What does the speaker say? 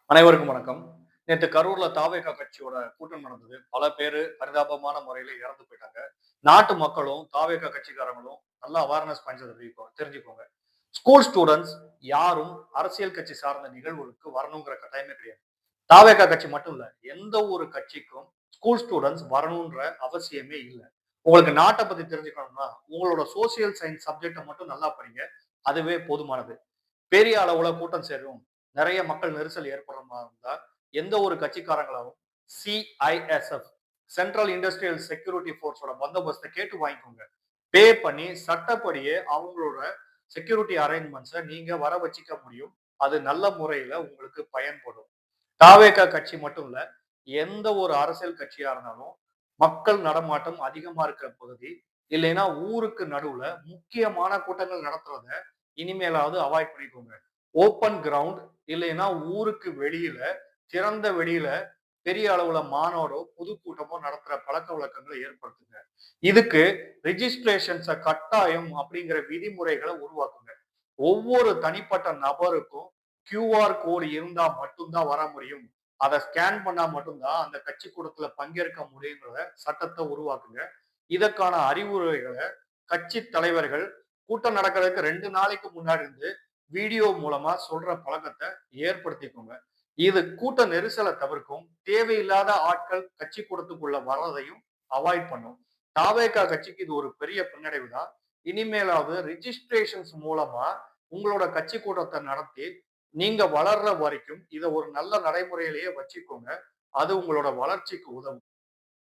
அனைவருக்கும் வணக்கம். நேத்து கரூர்ல தாவேகா கட்சியோட கூட்டம் நடந்தது. பல பேரு பரிதாபமான முறையில இறந்து போயிட்டாங்க. நாட்டு மக்களும், தாவேகா கட்சிக்காரங்களும் நல்லா அவேர்னஸ் தெரிஞ்சுக்கோங்க. ஸ்கூல் ஸ்டூடண்ட்ஸ் யாரும் அரசியல் கட்சி சார்ந்த நிகழ்வுகளுக்கு வரணுங்கிற கட்டாயமே கிடையாது. தாவேகா கட்சி மட்டும் இல்ல. எந்த ஒரு கட்சிக்கும் ஸ்கூல் ஸ்டூடண்ட்ஸ் வரணுன்ற அவசியமே இல்ல. உங்களுக்கு நாட்ட பத்தி தெரிஞ்சுக்கணும்னா, உங்களோட சோசியல் சயன்ஸ் சப்ஜெக்ட்ட மட்டும் நல்லா படிங்க. அதுவே போதுமானது. பெரிய அளவுல கூட்டம் சேரும். நெறைய மக்கள் நெரிசல் ஏற்படுற மாரி இருந்தா, எந்த ஒரு கட்சிக்காரங்களாலும் சிஐஎஸ்எஃப் சென்ட்ரல் இண்டஸ்ட்ரியல் செக்யூரிட்டி ஃபோர்ஸோட பந்தோபஸ்த கேட்டு வாங்கிக்கோங்க. பே பண்ணி சட்டப்படியே அவங்களோட செக்யூரிட்டி அரேஞ்ச்மெண்ட்ஸ நீங்க வர வச்சுக்க முடியும். அது நல்ல முறையில உங்களுக்கு பயன்படும். தாவேகா கட்சி மட்டும் இல்ல, எந்த ஒரு அரசியல் கட்சியா இருந்தாலும், மக்கள் நடமாட்டம் அதிகமா இருக்கிற பகுதி, இல்லைன்னா ஊருக்கு நடுவுல முக்கியமான கூட்டங்கள் நடத்துறத இனிமேலாவது அவாய்ட் பண்ணிக்கோங்க. ஓப்பன் கிரவுண்ட் இல்லைன்னா ஊருக்கு வெளியில, திறந்த வெளியில பெரிய அளவுல மாநாடோ, பொதுக்கூட்டமோ நடத்துற பழக்கவழக்கங்கள ஏற்படுத்துங்க. இதுக்கு ரிஜிஸ்ட்ரேஷன்ஸ கட்டாயம் அப்படிங்கிற விதிமுறைகள உருவாக்குங்க. ஒவ்வொரு தனிப்பட்ட நபருக்கும் கியூஆர் கோடு இருந்தா மட்டும் தான் வர முடியும். அத ஸ்கேன் பண்ணா மட்டும் தான் அந்த கட்சி கூட்டத்துல பங்கேற்க முடியுங்கிற சட்டத்த உருவாக்குங்க. இதற்கான அறிவுரைகள கட்சி தலைவர்கள் கூட்டம் நடக்கிறதுக்கு 2 நாளைக்கு முன்னாடி இருந்து வீடியோ மூலமா சொல்ற பழக்கத்த ஏற்படுத்திக்கோங்க. இது கூட்ட நெரிசல தவிர்க்கும். தேவையில்லாத ஆட்கள் கட்சி கூட்டத்துக்குள்ள வர்றதையும் அவாய்ட் பண்ணும். தாவேகா கட்சிக்கு இது ஒரு பெரிய பின்னடைவு தான். இனிமேலாவது ரிஜிஸ்ட்ரேஷன்ஸ் மூலமா உங்களோட கட்சி கூட்டத்த நடத்தி, நீங்க வளர்ற வரைக்கும் இத ஒரு நல்ல நடைமுறையிலேயே வச்சுக்கோங்க. அது உங்களோட வளர்ச்சிக்கு உதவும்.